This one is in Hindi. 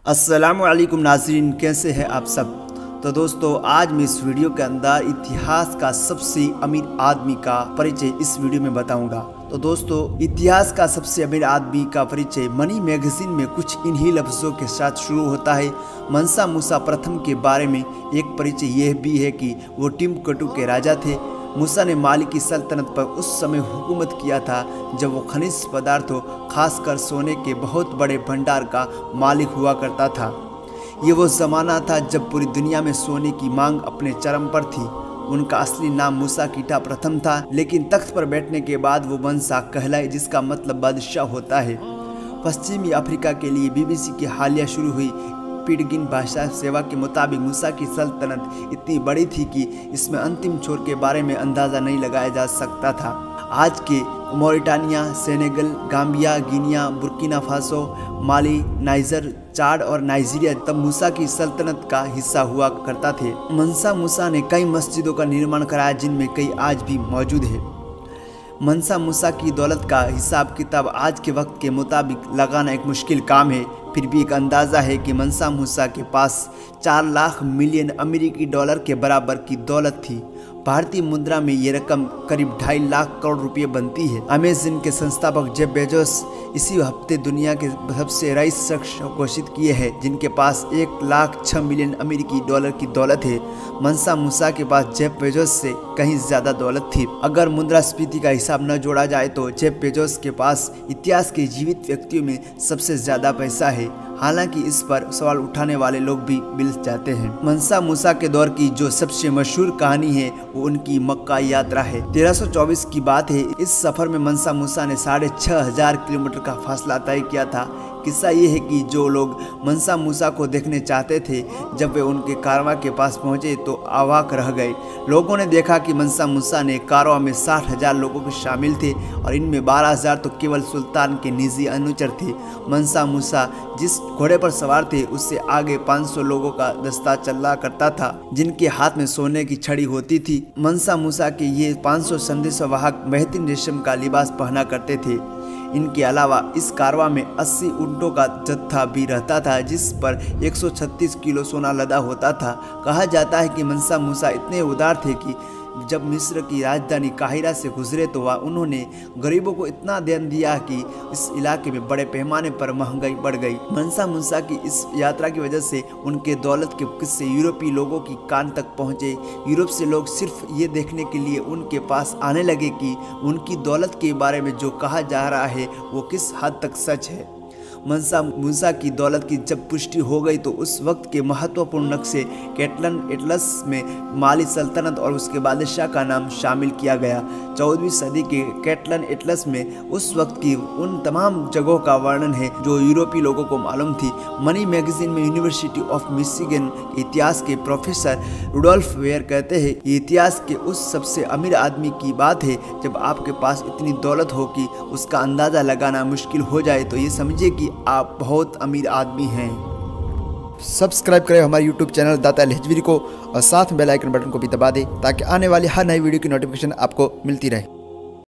अस्सलामुअलैकुम नाज़रीन, कैसे हैं आप सब। तो दोस्तों, आज मैं इस वीडियो के अंदर इतिहास का सबसे अमीर आदमी का परिचय इस वीडियो में बताऊंगा। तो दोस्तों, इतिहास का सबसे अमीर आदमी का परिचय मनी मैगजीन में कुछ इन्हीं लफ्ज़ों के साथ शुरू होता है। मंसा मूसा प्रथम के बारे में एक परिचय यह भी है कि वो टिम्बुक्टू के राजा थे। मूसा ने माली की सल्तनत पर उस समय हुकूमत किया था जब वो खनिज पदार्थों, खासकर सोने के बहुत बड़े भंडार का मालिक हुआ करता था। ये वो ज़माना था जब पूरी दुनिया में सोने की मांग अपने चरम पर थी। उनका असली नाम मूसा कीटा प्रथम था, लेकिन तख्त पर बैठने के बाद वो मंसा कहलाए, जिसका मतलब बादशाह होता है। पश्चिमी अफ्रीका के लिए बीबीसी की हालिया शुरू हुई पिडगिन भाषा सेवा के मुताबिक मूसा की सल्तनत इतनी बड़ी थी कि इसमें अंतिम छोर के बारे में अंदाज़ा नहीं लगाया जा सकता था। आज के Mauritania, Senegal, Gambia, Guinea, Burkina Faso, Mali, Niger, Chad और नाइजीरिया तब मूसा की सल्तनत का हिस्सा हुआ करता थे। मंसा मूसा ने कई मस्जिदों का निर्माण कराया, जिनमें कई आज भी मौजूद है। मंसा मूसा की दौलत का हिसाब किताब आज के वक्त के मुताबिक लगाना एक मुश्किल काम है। फिर भी एक अंदाज़ा है कि मंसा मूसा के पास 4 लाख मिलियन अमेरिकी डॉलर के बराबर की दौलत थी। भारतीय मुद्रा में ये रकम करीब 2.5 लाख करोड़ रुपए बनती है। अमेज़न के संस्थापक जेफ बेजोस इसी हफ्ते दुनिया के सबसे रईस शख्स घोषित किए हैं, जिनके पास 1,06 मिलियन अमेरिकी डॉलर की दौलत है। मंसा मूसा के पास जेफ बेजोस से कहीं ज़्यादा दौलत थी। अगर मुद्रास्फीति का हिसाब न जोड़ा जाए तो जेफ बेजोस के पास इतिहास के जीवित व्यक्तियों में सबसे ज़्यादा पैसा है। हालांकि इस पर सवाल उठाने वाले लोग भी मिल जाते हैं। मंसा मूसा के दौर की जो सबसे मशहूर कहानी है वो उनकी मक्का यात्रा है। 1324 की बात है। इस सफर में मंसा मूसा ने 6,500 किलोमीटर का फासला तय किया था। किस्सा ये है कि जो लोग मंसा मूसा को देखने चाहते थे, जब वे उनके कारवां के पास पहुंचे तो अवाक रह गए। लोगों ने देखा कि मंसा मूसा ने कारवां में 60,000 लोगों के शामिल थे और इनमें 12,000 तो केवल सुल्तान के निजी अनुचर थे। मंसा मूसा जिस घोड़े पर सवार थे उससे आगे 500 लोगों का दस्ता चला करता था, जिनके हाथ में सोने की छड़ी होती थी। मंसा मूसा के ये 500 संदेशवाहक बेहतरीन रेशम का लिबास पहना करते थे। इनके अलावा इस कारवां में 80 ऊंटों का जत्था भी रहता था, जिस पर 136 किलो सोना लदा होता था। कहा जाता है कि मंसा मूसा इतने उदार थे कि जब मिस्र की राजधानी काहिरा से गुजरे तो वह उन्होंने गरीबों को इतना दान दिया कि इस इलाके में बड़े पैमाने पर महंगाई बढ़ गई। मंसा मूसा की इस यात्रा की वजह से उनके दौलत के किस्से यूरोपीय लोगों की कान तक पहुंचे। यूरोप से लोग सिर्फ ये देखने के लिए उनके पास आने लगे कि उनकी दौलत के बारे में जो कहा जा रहा है वो किस हद तक सच है। मंसा मूसा की दौलत की जब पुष्टि हो गई तो उस वक्त के महत्वपूर्ण नक्शे कैटलन एटलस में माली सल्तनत और उसके बादशाह का नाम शामिल किया गया। 14वीं सदी के कैटलन एटलस में उस वक्त की उन तमाम जगहों का वर्णन है जो यूरोपीय लोगों को मालूम थी। मनी मैगजीन में यूनिवर्सिटी ऑफ मिशिगन के इतिहास के प्रोफेसर रुडोल्फ वेयर कहते हैं, ये इतिहास के उस सबसे अमीर आदमी की बात है जब आपके पास इतनी दौलत हो कि उसका अंदाज़ा लगाना मुश्किल हो जाए, तो ये समझिए कि आप बहुत अमीर आदमी हैं। सब्सक्राइब करें हमारे YouTube चैनल दाता लहजवीरी को और साथ में बेल आइकन बटन को भी दबा दें ताकि आने वाली हर नई वीडियो की नोटिफिकेशन आपको मिलती रहे।